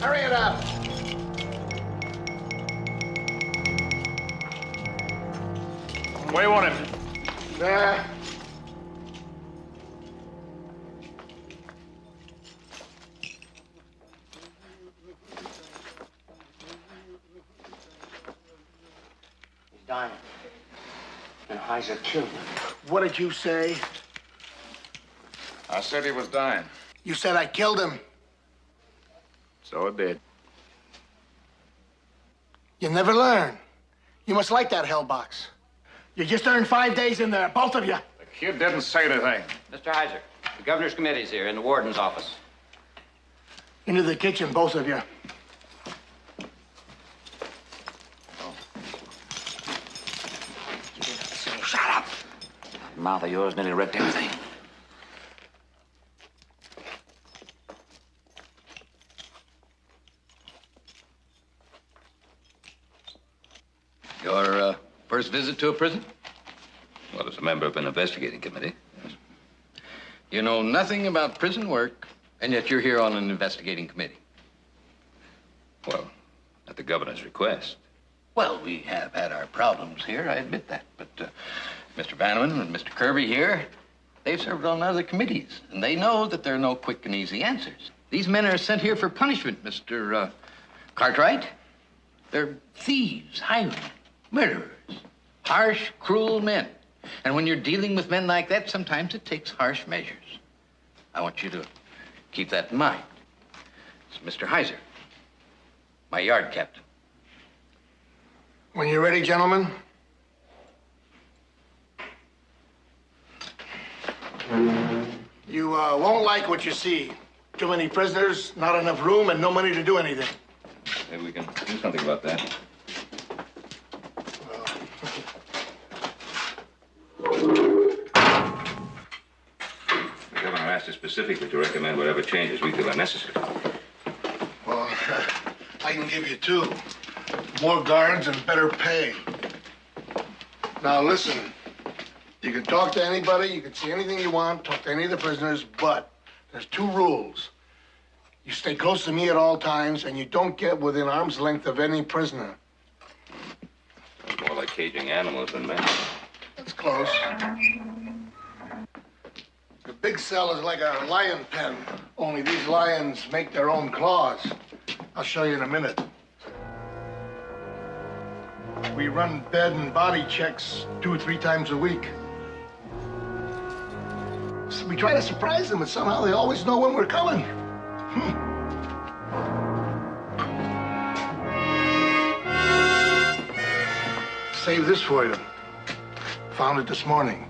Hurry it up. Where you want him? There. He's dying. And Heiser killed him. What did you say? I said he was dying. You said I killed him. So it did. You never learn. You must like that hell box. You just earned 5 days in there, both of you. The kid didn't say anything. Mr. Heiser, the governor's committee's here in the warden's office. Into the kitchen, both of you. Shut up! That mouth of yours nearly wrecked everything. Your first visit to a prison? Well, as a member of an investigating committee. Yes. You know nothing about prison work, and yet you're here on an investigating committee. Well, at the governor's request. Well, we have had our problems here, I admit that. But Mr. Bannerman and Mr. Kirby here, they've served on other committees, and they know that there are no quick and easy answers. These men are sent here for punishment, Mr. Cartwright. They're thieves, highwaymen, murderers, harsh, cruel men. And when you're dealing with men like that, sometimes it takes harsh measures. I want you to keep that in mind. It's Mr. Heiser, my yard captain. When you're ready, gentlemen. You won't like what you see. Too many prisoners, not enough room, and no money to do anything. Maybe we can do something about that. The governor asked us specifically to recommend whatever changes we feel are necessary. Well, I can give you two. More guards and better pay. Now, listen. You can talk to anybody, you can see anything you want, talk to any of the prisoners, but there's two rules. You stay close to me at all times, and you don't get within arm's length of any prisoner. It's more like caging animals than men. That's close. The big cell is like a lion pen, only these lions make their own claws. I'll show you in a minute. We run bed and body checks 2 or 3 times a week. So we try to surprise them, but somehow they always know when we're coming. Save this for you. Found it this morning.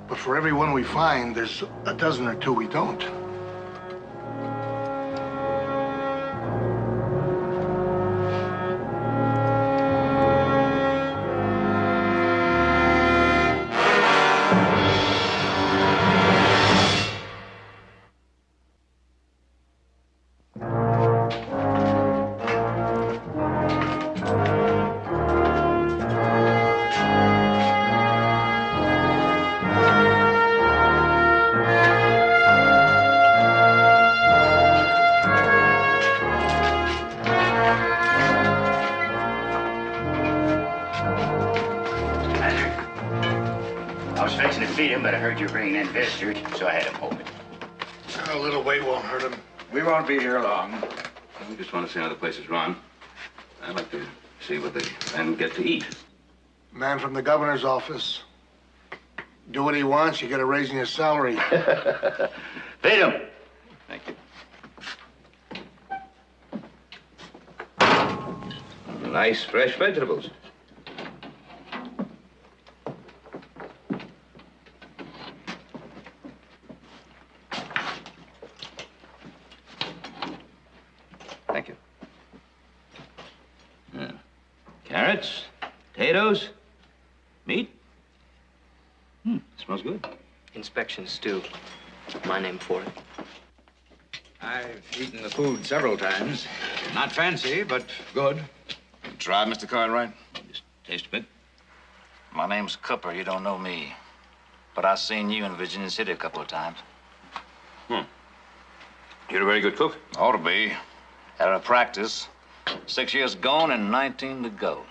But for every one we find, there's a dozen or two we don't. But I heard you're bringing in visitors, so I had him open. A little weight won't hurt him. We won't be here long. We just want to see how the place is run. I'd like to see what the men get to eat. Man from the governor's office. Do what he wants, you get a raise in your salary. Feed him. Thank you. Nice fresh vegetables. Thank you. Carrots, potatoes, meat. Smells good. Inspection stew. My name for it. I've eaten the food several times. Not fancy, but good. Try, Mr. Cartwright. Just taste a bit. My name's Cooper. You don't know me. But I've seen you in Virginia City a couple of times. You're a very good cook. Ought to be. Out of practice. 6 years gone and 19 to go.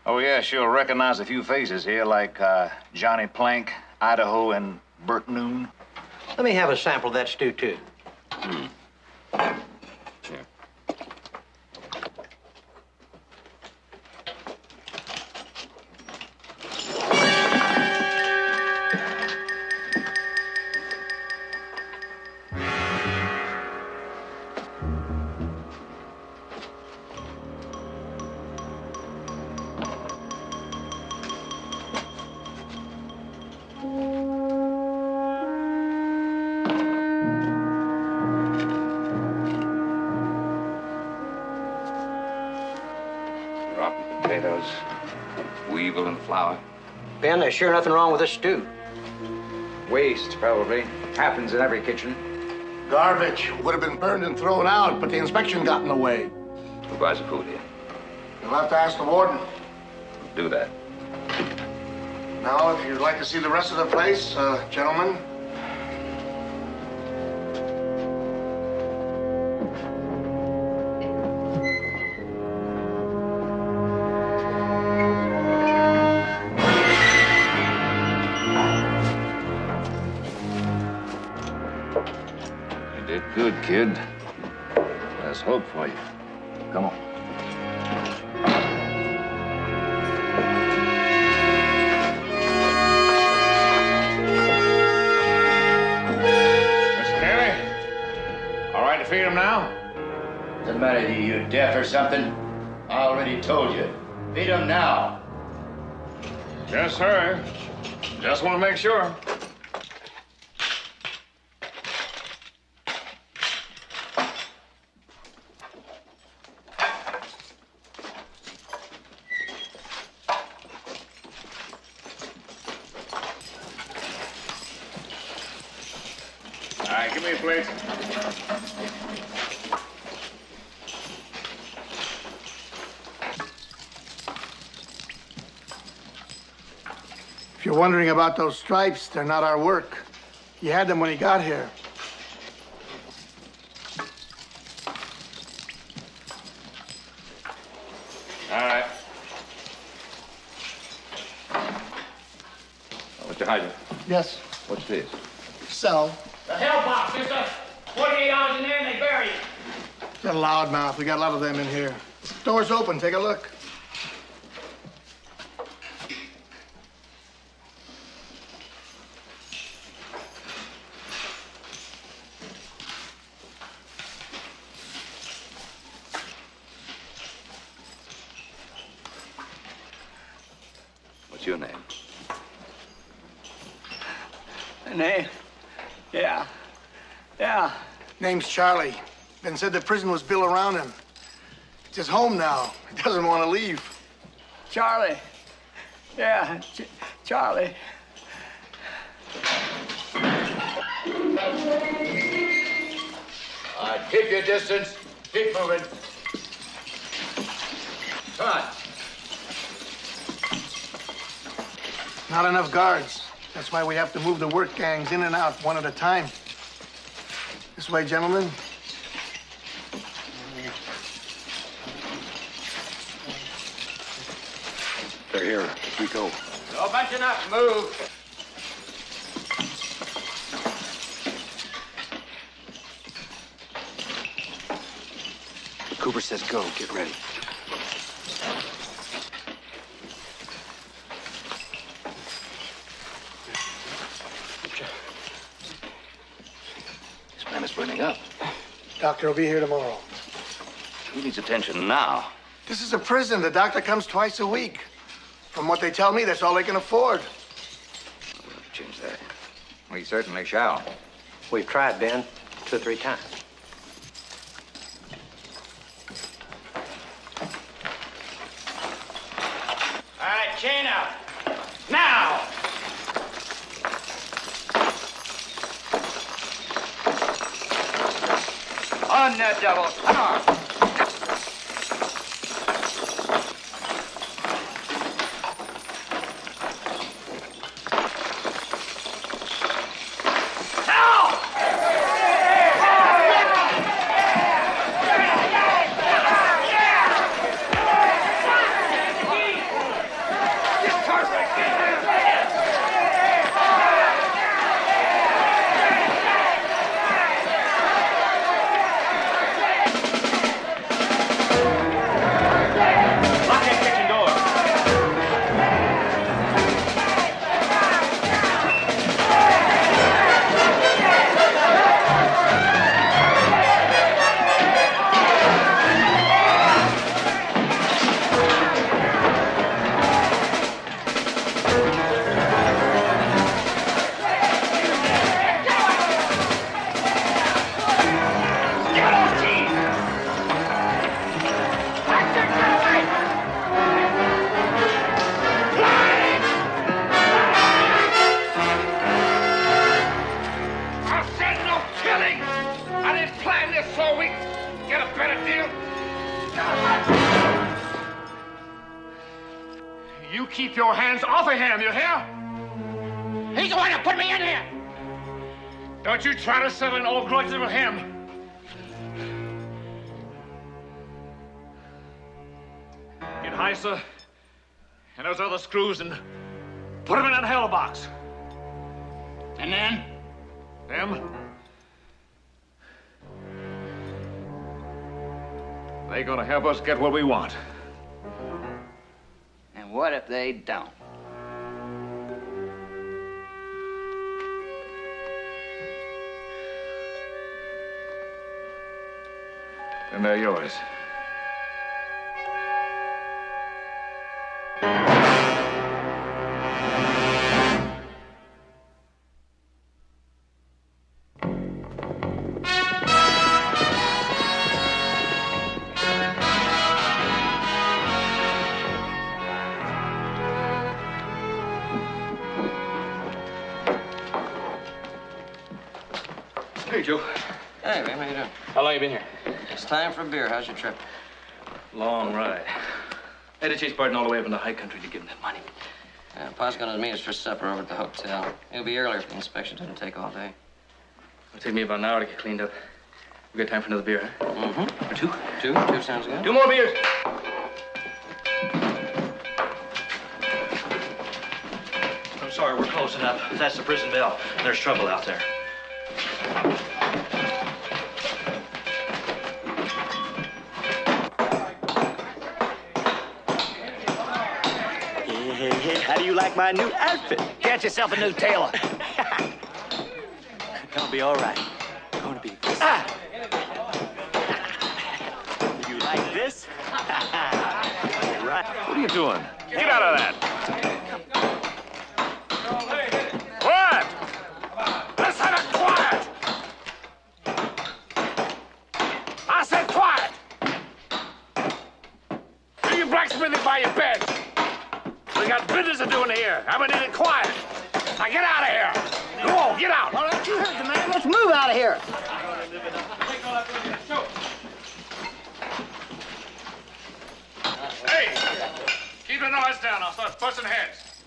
Oh, yeah, sure. Recognize a few faces here, like Johnny Plank, Idaho, and Bert Noon. Let me have a sample of that stew, too. Here. Rotten potatoes, weevil and flour. Ben, there's sure nothing wrong with this stew. Waste, probably. Happens in every kitchen. Garbage. Would have been burned and thrown out, but the inspection got in the way. Who buys the food here? You'll have to ask the warden. Do that. Now, if you'd like to see the rest of the place, gentlemen. You did good, kid. There's hope for you. Come on. Mr. Carey, all right to feed him now? What's the matter with you? You deaf or something? I already told you. Feed him now. Yes, sir. Just want to make sure. All right, give me a plate. If you're wondering about those stripes, they're not our work. He had them when he got here. All right. Mr. Hyder, Yes, what's this? sell. The hell box, mister. 48 hours in there and they bury you. Got a loudmouth. We got a lot of them in here. Door's open. Take a look. What's your name? Name? Yeah. Name's Charlie. Ben said the prison was built around him. It's his home now. He doesn't want to leave. Charlie. Yeah, Charlie. All right, keep your distance. Keep moving. Come on. Not enough guards. That's why we have to move the work gangs in and out one at a time. This way, gentlemen. They're here. We go. No bunching up. Move. Cooper says go. Get ready. This man is burning up. Doctor will be here tomorrow. He needs attention now. This is a prison. The doctor comes twice a week. From what they tell me, that's all they can afford. We'll have to change that. We certainly shall. We've tried, Ben, 2 or 3 times. All right, chain out. Now! On that devil. Come on. we get a better deal? You keep your hands off of him, you hear? He's the one that put me in here. Don't you try to settle an old grudge with him. Get Heiser and those other screws and put them in that hell box. And then? Them? They're gonna help us get what we want. And what if they don't? Then they're yours. Hey, Joe. Hey, man, how you doing? How long you been here? It's time for a beer. How's your trip? Long ride. I had to chase Barton all the way up in the high country to give him that money. Pa's gonna meet us for supper over at the hotel. He'll be earlier if the inspection doesn't take all day. It'll take me about an hour to get cleaned up. We got time for another beer, huh? Mm-hmm. Or two? Two sounds good. 2 more beers. I'm sorry, we're close enough. That's the prison bell. There's trouble out there. Hey, how do you like my new outfit? Get yourself a new tailor. Gonna be all right. Gonna be. You like this? Right. What are you doing? Get out of that. What? Let's have it quiet. I said quiet. Do you blacksmithing by your bed? We got business to do in here. I've been in it quiet. Now get out of here. Go on, get out. All right, you heard the man. Let's move out of here. Hey, keep the noise down. I'll start busting heads.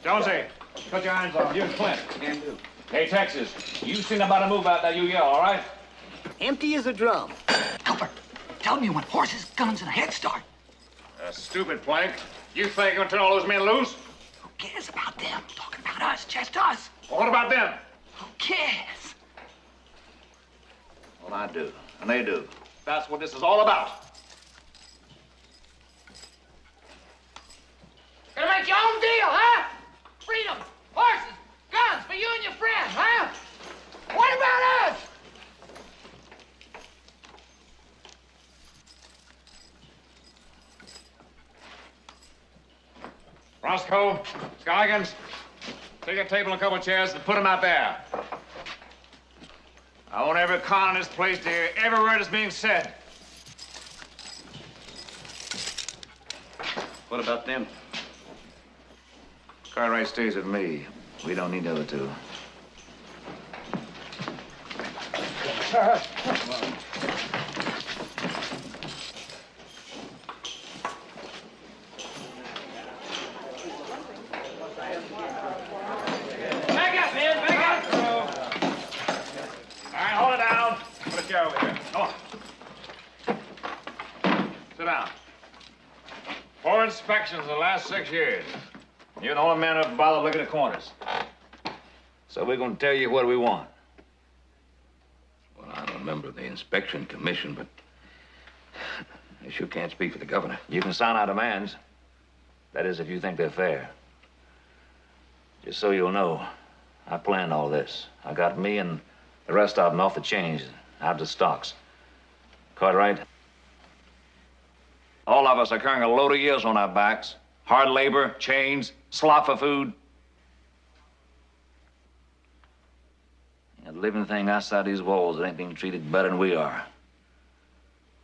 Jonesy, put your hands on. You and Clint. Can do. Hey, Texas, you seen about a move out there, you yell, all right? Empty as a drum. Albert, tell me you want horses, guns, and a head start. Stupid Plank. You think you're gonna turn all those men loose? Who cares about them? Talking about us, just us. Well, what about them? Who cares? Well, I do, and they do. That's what this is all about. Gonna make your own deal, huh? Freedom, horses, guns for you and your friends, huh? What about us? Roscoe, Scoggins, take a table and a couple of chairs and put them out there. I want every con in this place to hear every word that's being said. What about them? Cartwright stays with me. We don't need the other two. Back up, man, back up. All right, hold it down. Put a chair over here. Come on. Sit down. 4 inspections in the last 6 years. You're the only man who bothered looking at corners. So we're going to tell you what we want. Well, I'm a member of the inspection commission, but I sure can't speak for the governor. You can sign our demands. That is, if you think they're fair. Just so you'll know, I planned all this. I got me and the rest of them off the chains, out the stocks. Cartwright, all of us are carrying a load of years on our backs. Hard labor, chains, slop for food. A living thing outside these walls that ain't being treated better than we are.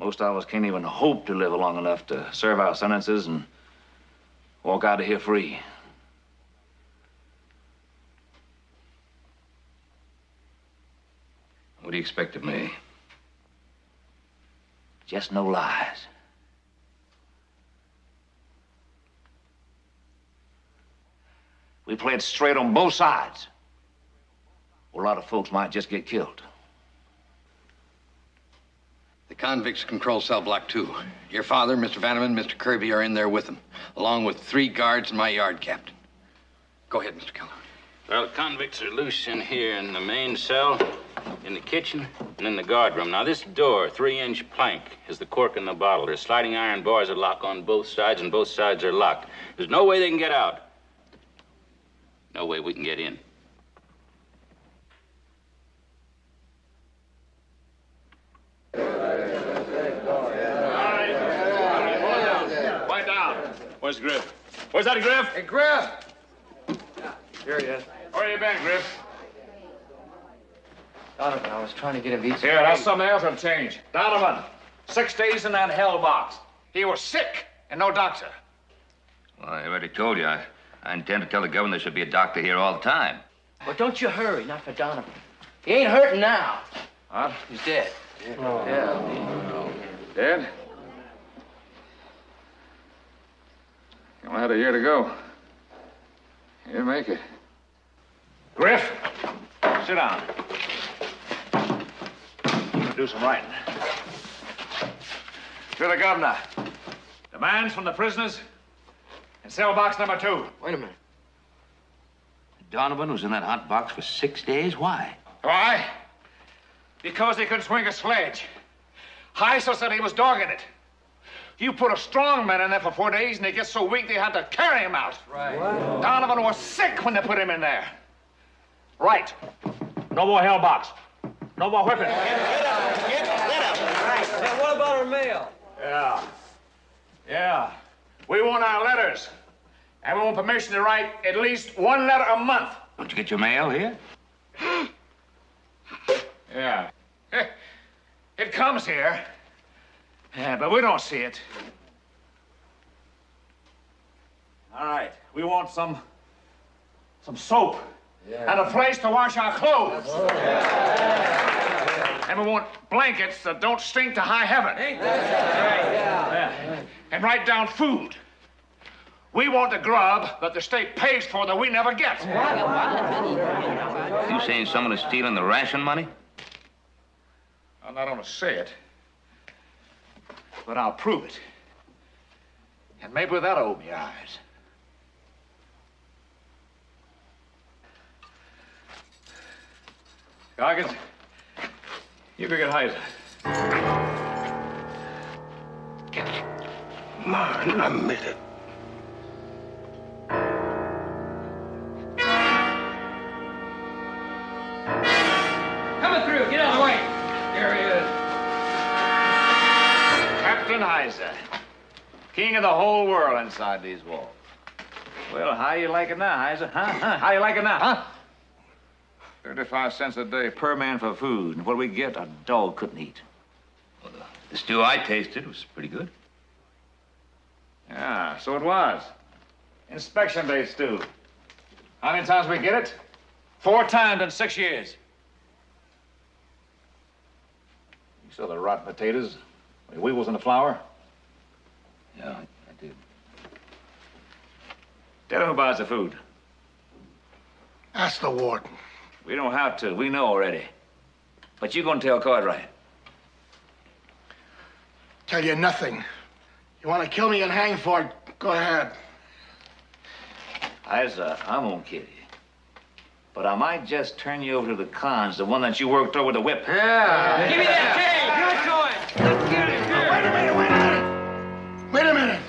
Most of us can't even hope to live long enough to serve our sentences and walk out of here free. What do you expect of me? Just no lies. We played straight on both sides. A lot of folks might just get killed. The convicts control cell block 2. Your father, Mr. Vanneman, Mr. Kirby are in there with them, along with 3 guards and my yard captain. Go ahead, Mr. Keller. Well, the convicts are loose in here in the main cell, in the kitchen, and in the guardroom. Now, this door, 3-inch plank, is the cork in the bottle. There's sliding iron bars that lock on both sides, and both sides are locked. There's no way they can get out. No way we can get in. Quiet down. Where's Griff? Where's that Griff? Hey, Griff! Here he is. Where you been, Griff? Donovan, I was trying to get him easy. Here, that's something else will change. Donovan, 6 days in that hell box. He was sick and no doctor. Well, I already told you. I intend to tell the governor there should be a doctor here all the time. Well, don't you hurry, not for Donovan. He ain't hurting now. Huh? He's dead. Oh. Yeah. Dead? He only had a year to go. He didn't make it. Griff, sit down. Do some writing. To the governor. Demands from the prisoners in cell box number 2. Wait a minute. Donovan was in that hot box for 6 days? Why? Why? Because he couldn't swing a sledge. Heisel said he was dogging it. You put a strong man in there for 4 days, and he gets so weak they had to carry him out. Right. What? Donovan was sick when they put him in there. Right. No more hell box. No more whipping. Get up. Right. Hey, what about our mail? Yeah. We want our letters. And we want permission to write at least 1 letter a month. Don't you get your mail here? Yeah. It comes here. Yeah, but we don't see it. All right. We want some soap. Yeah. And a place to wash our clothes. And we want blankets that don't stink to high heaven. Ain't that right? Yeah. And write down food. We want the grub that the state pays for that we never get. You saying someone is stealing the ration money? I'm not going to say it, but I'll prove it. And maybe that'll open your eyes. Goggins, you go get Heiser. Man, I made it. Coming through. Get out of the way. Here he is. Captain Heiser. King of the whole world inside these walls. Well, how you like it now, Heiser? Huh? How you like it now, huh? 35 cents a day per man for food. And what we get, a dog couldn't eat. Well, the stew I tasted was pretty good. Yeah, so it was. Inspection day stew. How many times we get it? 4 times in 6 years. You saw the rotten potatoes, the weevils in the flour? Yeah, I did. Tell her who buys the food. Ask the warden. We don't have to. We know already. But you're going to tell Cartwright. Tell you nothing. You want to kill me and hang for it, go ahead. I'm gonna kill you. But I might just turn you over to the cons, the one that you worked over with the whip. Yeah. Give me that cane. Give it to him. Let's get it. Wait a minute.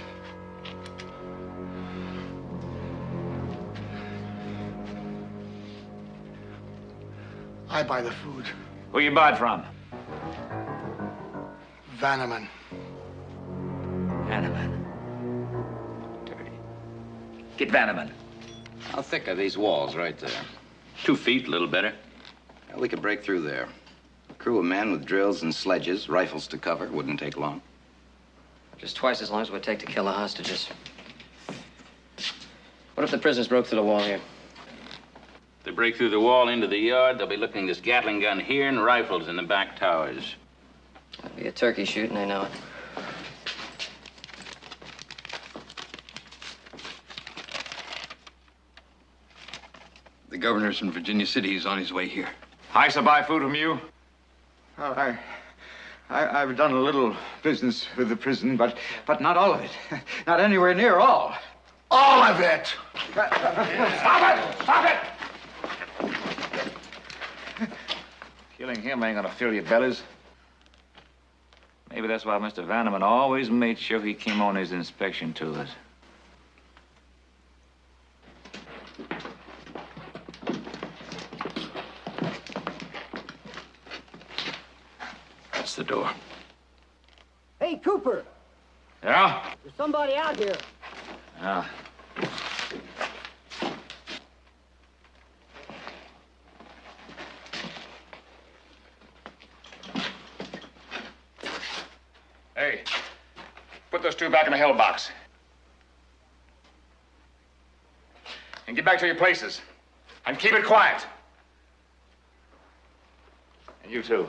I buy the food. Who you buy it from? Vanneman. Vanneman. Dirty. Get Vanneman. How thick are these walls right there? 2 feet, a little better. Well, we could break through there. A crew of men with drills and sledges, rifles to cover, wouldn't take long. Just twice as long as it would take to kill the hostages. What if the prisoners broke through the wall here? they break through the wall into the yard, they'll be looking this Gatling gun here and rifles in the back towers. That'd be a turkey shoot, and I know it. The governor's in Virginia City. He's on his way here. I shall buy food from you. Well, I've done a little business with the prison, but not all of it. Not anywhere near all. All of it! Stop it! Stop it! Killing him ain't gonna fill your bellies. Maybe that's why Mr. Vanneman always made sure he came on his inspection tours. That's the door. Hey, Cooper, Yeah? there's somebody out here. Yeah. Hey, put those two back in the hell box. And get back to your places. And keep it quiet. And you too.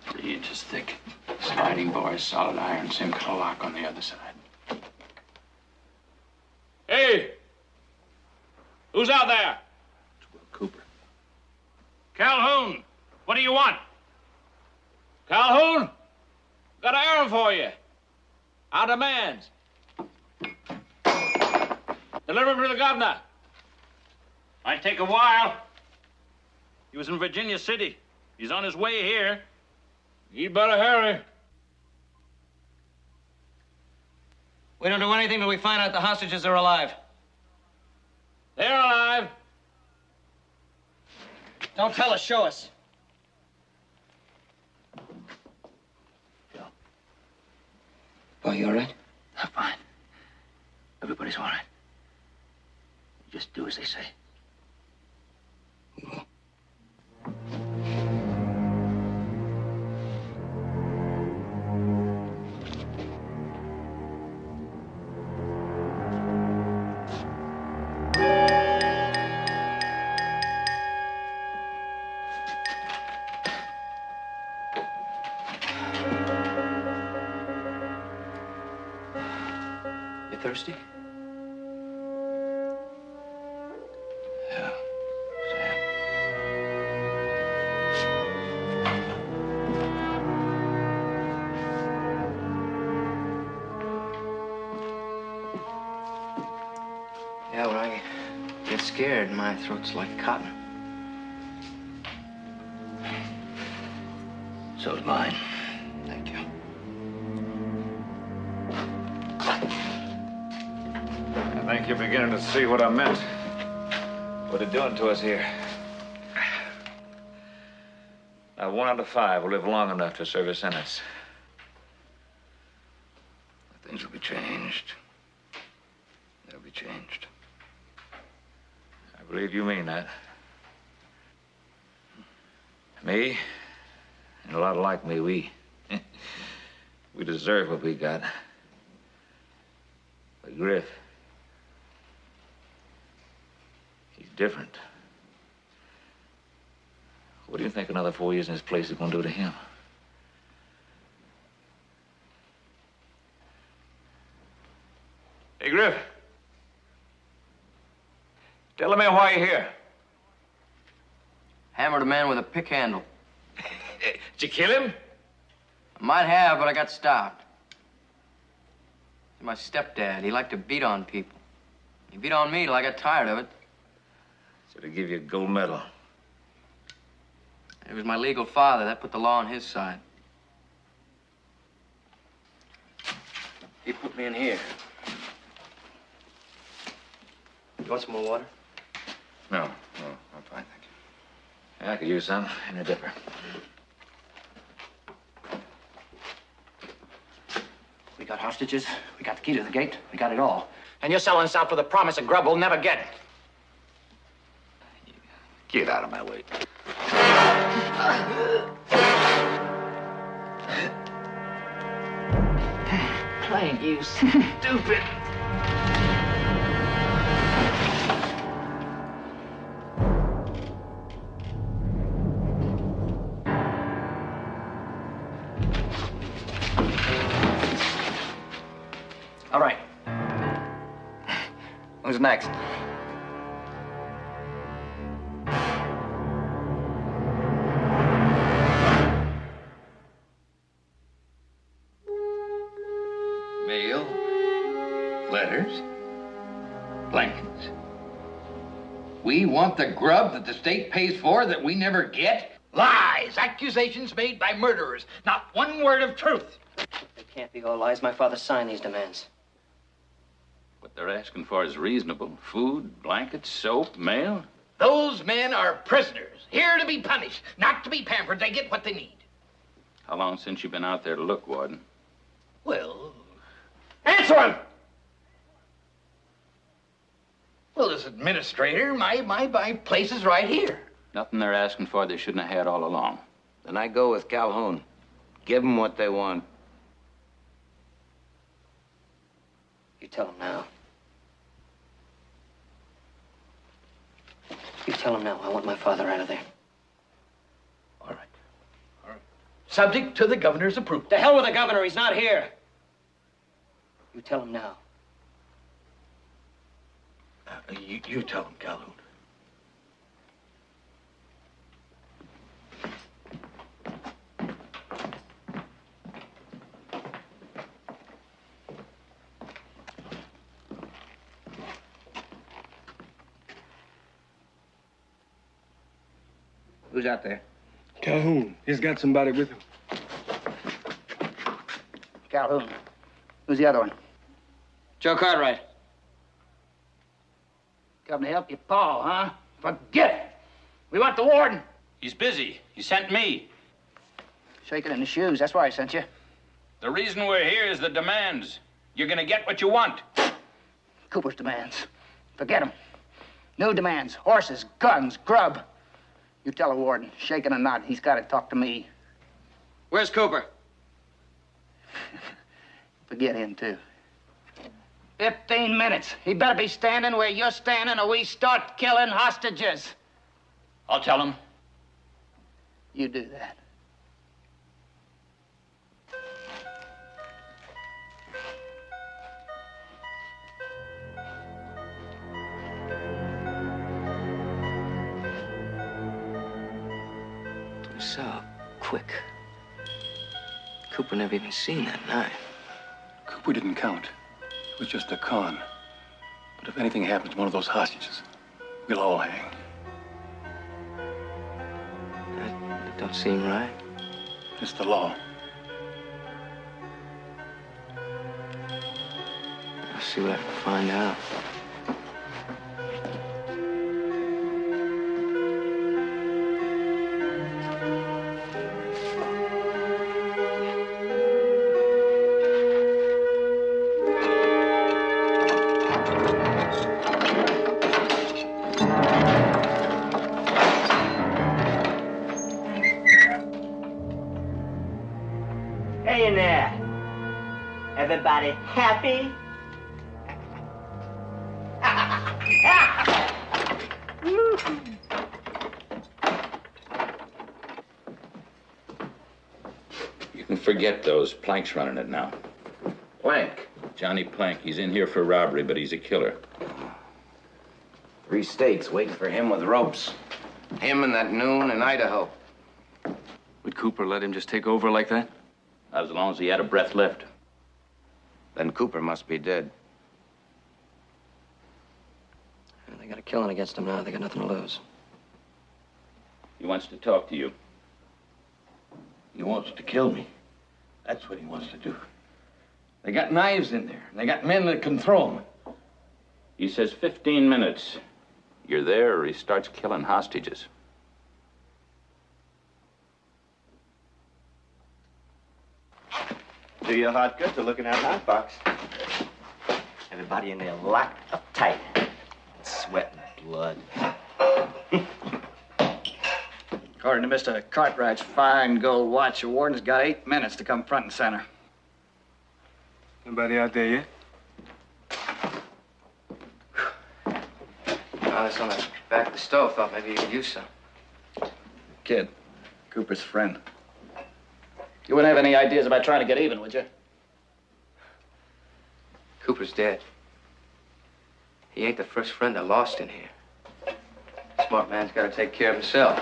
3 inches thick. Sliding bars, solid iron, same kind of lock on the other side. Hey! Who's out there? Cooper. Calhoun, what do you want? Calhoun, got an errand for you. Our demands. Deliver him to the governor. Might take a while. He was in Virginia City. He's on his way here. You'd better hurry. We don't do anything till we find out the hostages are alive. They're alive. Don't tell us, show us. Oh, you all right? I'm fine. Everybody's all right. Just do as they say. We will. You thirsty? Yeah. Sam. Yeah, when I get scared, my throat's like cotton. So's mine. Thank you. I think you're beginning to see what I meant. What they're doing to us here. Now, 1 out of 5 will live long enough to serve a sentence. Things will be changed. They'll be changed. I believe you mean that. Me, and a lot like me, we deserve what we got. But Griff, he's different. What do you think another 4 years in this place is going to do to him? Hey, Griff. Tell the man why you're here. Hammered a man with a pick handle. Did you kill him? I might have, but I got stopped. My stepdad, he liked to beat on people. He beat on me till I got tired of it. So they give you a gold medal. It was my legal father that put the law on his side. He put me in here. You want some more water? No, I'm fine, thank you. Yeah, I could use some in a dipper. We got hostages, we got the key to the gate, we got it all. And you're selling us out for the promise of grub we'll never get. Get out of my way. Playing you stupid. All right. Who's next? Mail, letters, blankets. We want the grub that the state pays for that we never get? Lies! Accusations made by murderers. Not one word of truth. They can't be all lies. My father signed these demands. What they're asking for is reasonable. Food, blankets, soap, mail. Those men are prisoners, here to be punished, not to be pampered. They get what they need. How long since you've been out there to look, Warden? Well, Answer him! well, as administrator, my place is right here. Nothing they're asking for they shouldn't have had all along. Then I go with Calhoun. Give them what they want. You tell him now. You tell him now. I want my father out of there. All right. All right. Subject to the governor's approval. To hell with the governor. He's not here. You tell him now. You tell him, Calhoun. Who's out there? Calhoun. He's got somebody with him. Calhoun. Who's the other one? Joe Cartwright. Come to help your pa, huh? Forget it. We want the warden. He's busy. He sent me. Shaking in the shoes. That's why I sent you. The reason we're here is the demands. You're gonna get what you want. Cooper's demands. Forget them. New demands. Horses, guns, grub. You tell the warden, shaking or not, he's got to talk to me. Where's Cooper? Forget him, too. 15 minutes. He better be standing where you're standing or we start killing hostages. I'll tell him. You do that. So quick. Cooper never even seen that knife. Cooper didn't count. It was just a con. But if anything happens to one of those hostages, we'll all hang. That don't seem right. It's the law. I'll see what I can find out. Hey in there. Everybody happy? You can forget those. Plank's running it now. Plank. Johnny Plank. He's in here for robbery, but he's a killer. 3 states waiting for him with ropes. Him and that Noon in Idaho. Would Cooper let him just take over like that? As long as he had a breath left. Then Cooper must be dead. They got a killing against him now. They got nothing to lose. He wants to talk to you. He wants to kill me. That's what he wants to do. They got knives in there. They got men that can throw them. He says 15 minutes. You're there or he starts killing hostages. Do your hot good to looking at hot box. Everybody in there locked up tight. Sweating blood. According to Mr. Cartwright's fine gold watch, the warden's got 8 minutes to come front and center. Nobody out there yet? Oh, it's on the back of the stove. Thought maybe you could use some. Kid, Cooper's friend. You wouldn't have any ideas about trying to get even, would you? Cooper's dead. He ain't the first friend I lost in here. Smart man's got to take care of himself.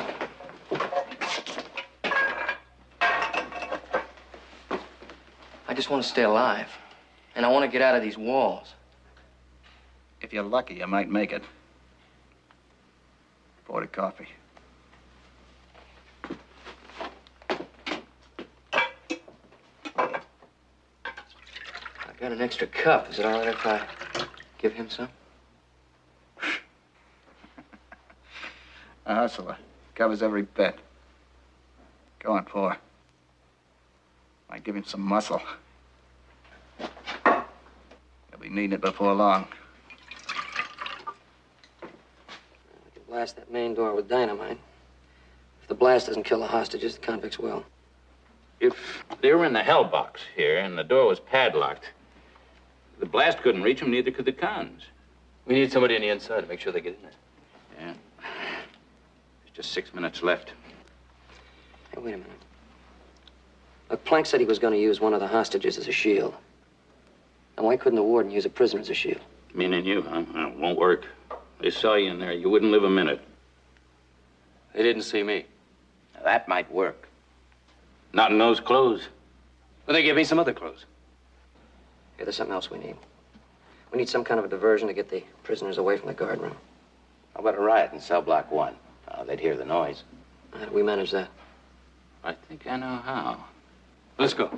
I just want to stay alive. And I want to get out of these walls. If you're lucky, you might make it. Pour the coffee. I've got an extra cup. Is it all right if I give him some? A hustler. Covers every bit. Go on, pour. Might give him some muscle. He'll be needing it before long. We can blast that main door with dynamite. If the blast doesn't kill the hostages, the convicts will. If they were in the hell box here and the door was padlocked, the blast couldn't reach them, neither could the cons. We need somebody on the inside to make sure they get in there. Yeah. There's just 6 minutes left. Hey, wait a minute. Look, Plank said he was going to use one of the hostages as a shield. And why couldn't the warden use a prisoner as a shield? Meaning you, huh? Well, it won't work. They saw you in there. You wouldn't live a minute. They didn't see me. Now, that might work. Not in those clothes. Well, they give me some other clothes. Hey, there's something else we need. We need some kind of a diversion to get the prisoners away from the guard room. How about a riot in cell block 1? They'd hear the noise. How do we manage that? I think I know how. Let's go.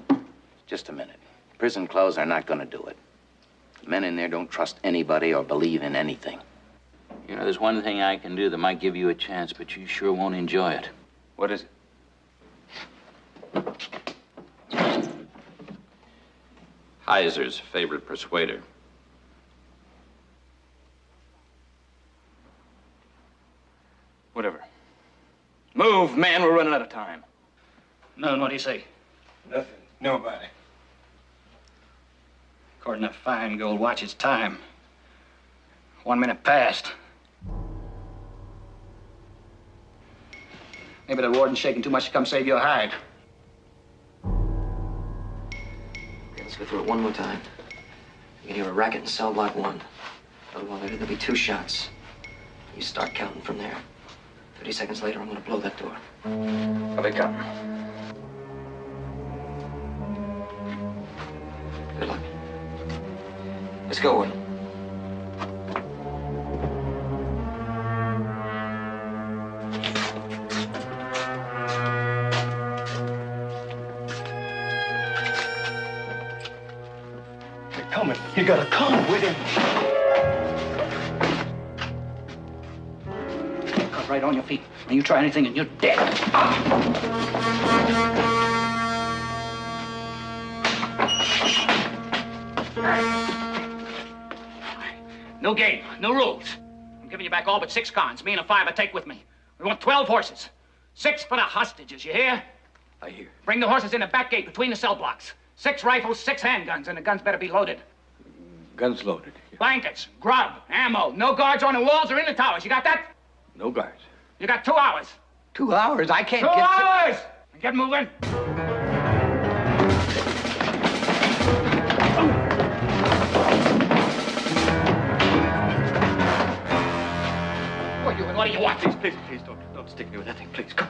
Just a minute. Prison clothes are not going to do it. The men in there don't trust anybody or believe in anything. You know, there's one thing I can do that might give you a chance, but you sure won't enjoy it. What is it? Heiser's favorite persuader. Whatever. Move, man. We're running out of time. No, what do you say? Nothing. Nobody. According to Feingold, watch its time. 1 minute past. Maybe the warden's shaking too much to come save your hide. Okay, let's go through it one more time. You can hear a racket in cell block 1. A little while later, there'll be 2 shots. You start counting from there. 30 seconds later, I'm going to blow that door. I'll be counting. Good luck. Let's go, Warden. They're coming. You gotta come with him. Cut right on your feet. And you try anything and you're dead. No game, no rules. I'm giving you back all but 6 cons. Me and a 5 I take with me. We want 12 horses. 6 for the hostages, you hear? I hear. Bring the horses in the back gate between the cell blocks. 6 rifles, 6 handguns, and the guns better be loaded. Guns loaded. Blankets, grub, ammo. No guards on the walls or in the towers. You got that? No guards. You got 2 hours. 2 hours? I can't 2 get... hours! Get moving. What do you want? Please, don't stick me with that thing, please. Come.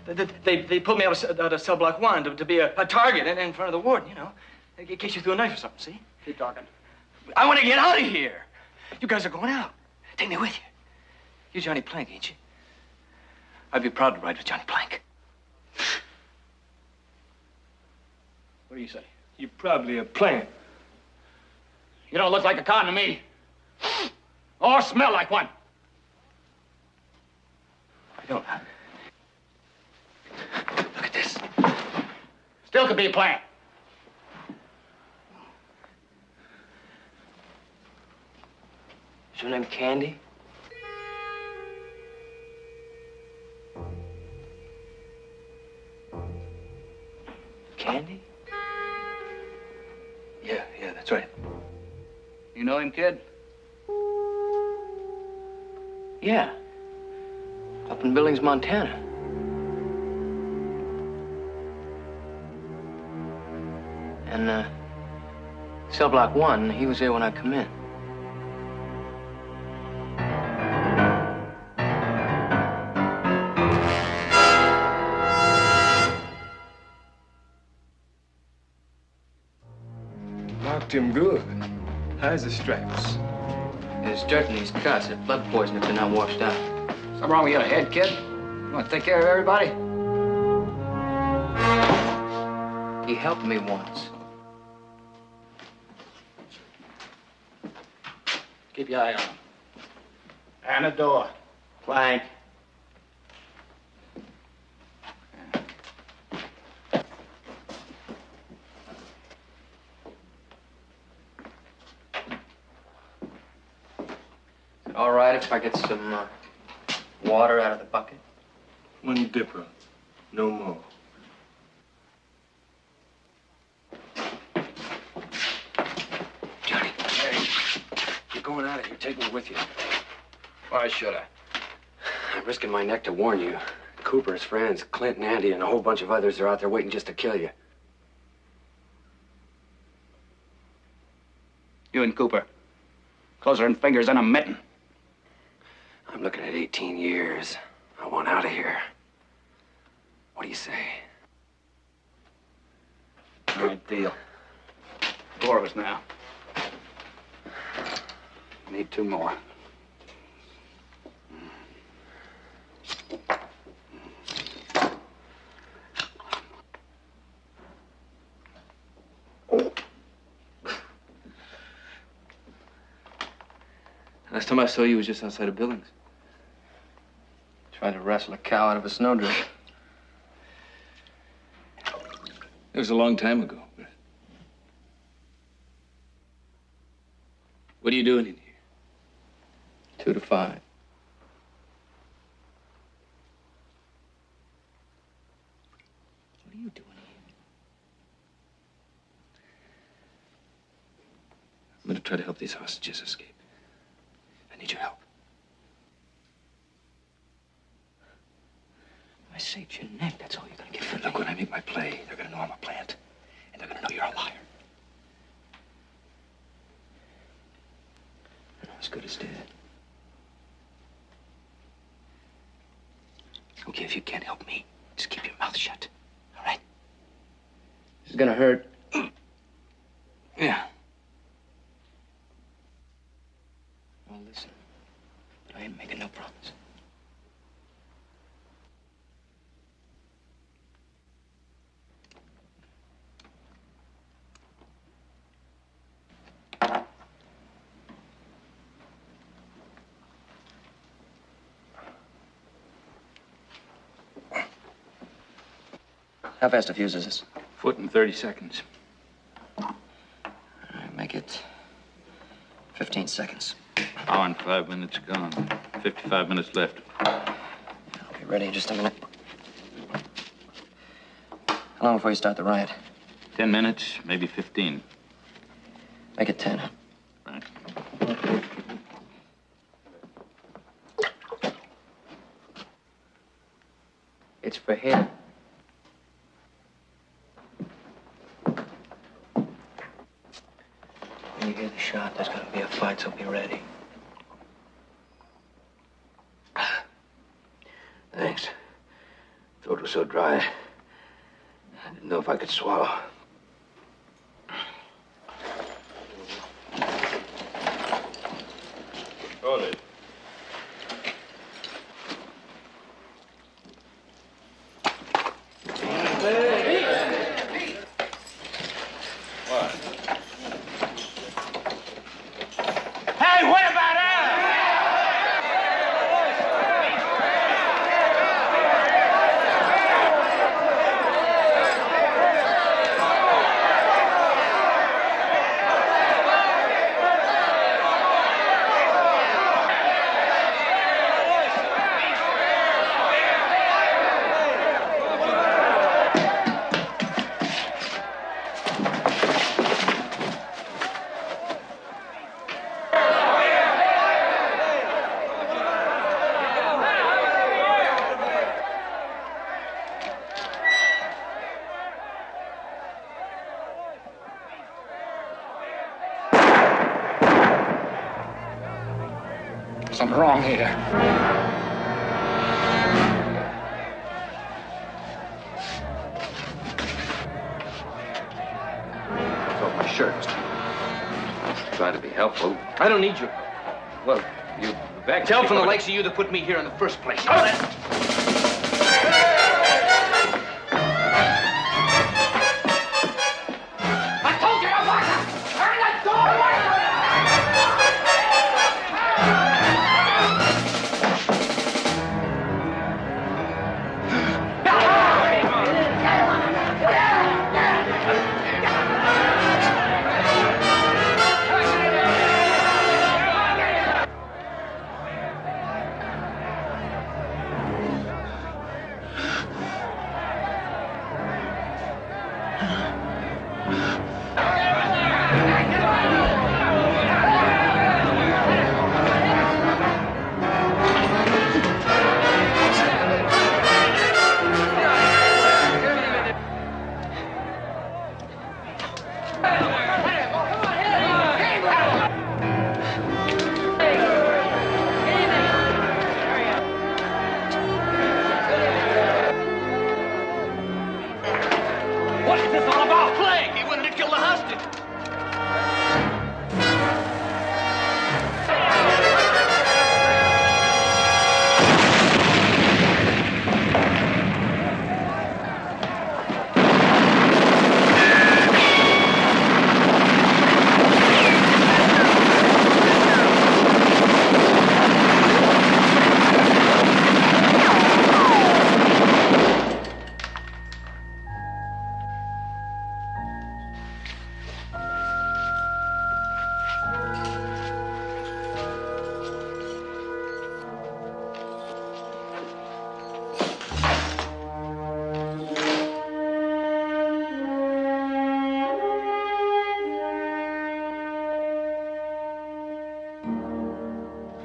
They pulled me out of cell block 1 to be a target in front of the warden, you know. In case you threw a knife or something, see? Keep talking. I want to get out of here. You guys are going out. Take me with you. You're Johnny Plank, ain't you? I'd be proud to ride with Johnny Plank. What do you say? You're probably a Plank. You don't look like a con to me. Or smell like one. I don't. Look at this. Still could be a Plank. Is your name Candy? Candy? Yeah, that's right. You know him, kid? Yeah. Up in Billings, Montana. And, Cell block 1, he was there when I come in. Knocked him good. How's the stripes? There's dirt in these cuts. There's blood poison if they're not washed out. Something wrong with your head, kid? You want to take care of everybody? He helped me once. Keep your eye on him. And a door. Plank. Is it all right if I get some water out of the bucket? One dipper. No more. Johnny. Hey. You're going out of here. Take me with you. Why should I? I'm risking my neck to warn you. Cooper, his friends, Clint and Andy, and a whole bunch of others are out there waiting just to kill you. You and Cooper. Closer than fingers in a mitten. I'm looking at 18 years. I want out of here. What do you say? All right, deal. 4 of us now. Need 2 more. Last time I saw you was just outside of Billings. Tried to wrestle a cow out of a snowdrift. It was a long time ago. What are you doing in here? 2 to 5. What are you doing here? I'm gonna try to help these hostages escape. I need your help. I saved your neck. That's all you're gonna get from me. Look, when I make my play, they're gonna know I'm a plant. And they're gonna know you're a liar. You're as good as dead. Okay, if you can't help me, just keep your mouth shut. All right? This is gonna hurt. Yeah. Well, listen. But I ain't making no promise. How fast a fuse is this? Foot in 30 seconds. All right, make it 15 seconds. Hour and 5 minutes gone. 55 minutes left. I'll be ready in just a minute. How long before you start the riot? 10 minutes, maybe 15. Make it 10. Right. It's for him. When you hear the shot, there's gonna be a fight, so be ready. Thanks. Throat was so dry, I didn't know if I could swallow. Hold it. What? Hey, what about us? something wrong here. Throw my shirt. I'm trying to be helpful. I don't need you. Well, you back. Tell from the likes of you that put me here in the first place. I told you to lock it! Turn that door! What is this all about? Plague! He wanted to kill the hostage.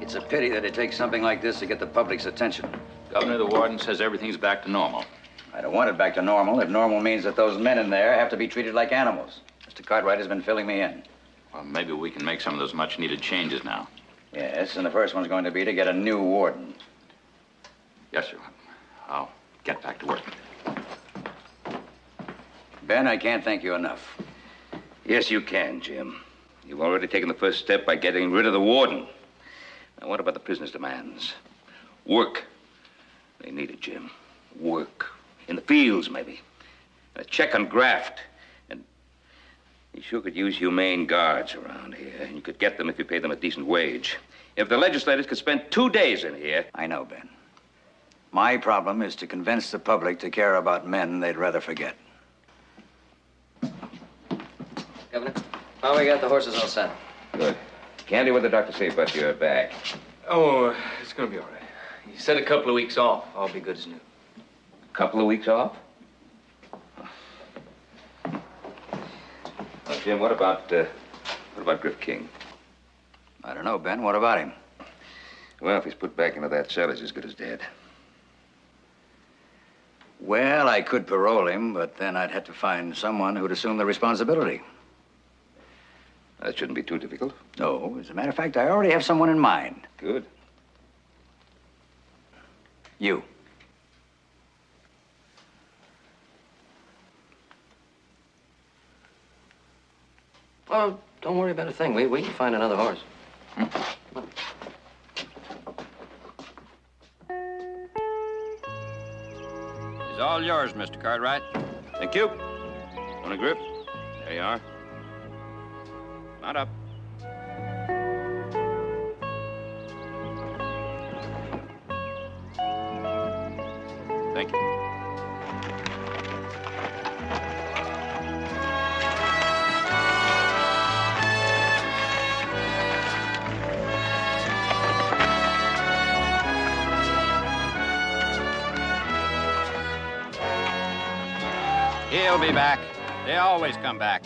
It's a pity that it takes something like this to get the public's attention. Governor, the warden says everything's back to normal. I don't want it back to normal if normal means that those men in there have to be treated like animals. Mr. Cartwright has been filling me in. Well, maybe we can make some of those much-needed changes now. Yes, and the first one's going to be to get a new warden. Yes, sir. I'll get back to work. Ben, I can't thank you enough. Yes, you can, Jim. You've already taken the first step by getting rid of the warden. Now, what about the prisoners' demands? Work. They need it, Jim. Work. In the fields, maybe. And a check on graft. And you sure could use humane guards around here. And you could get them if you paid them a decent wage. If the legislators could spend 2 days in here... I know, Ben. My problem is to convince the public to care about men they'd rather forget. Governor, oh, we got the horses all set. Good. Candy, what did the doctor say about your back? Oh, it's gonna be all right. He said a couple of weeks off. I'll be good as new. A couple of weeks off? Well, Jim, what about Griff King? I don't know, Ben. What about him? Well, if he's put back into that cell, he's as good as dead. Well, I could parole him, but then I'd have to find someone who'd assume the responsibility. That shouldn't be too difficult. No, as a matter of fact, I already have someone in mind. Good. You. Oh, don't worry about a thing. We can find another horse. It's all yours, Mr. Cartwright. Thank you. Morning, Griff. There you are. Not up. Thank you. He'll be back. They always come back.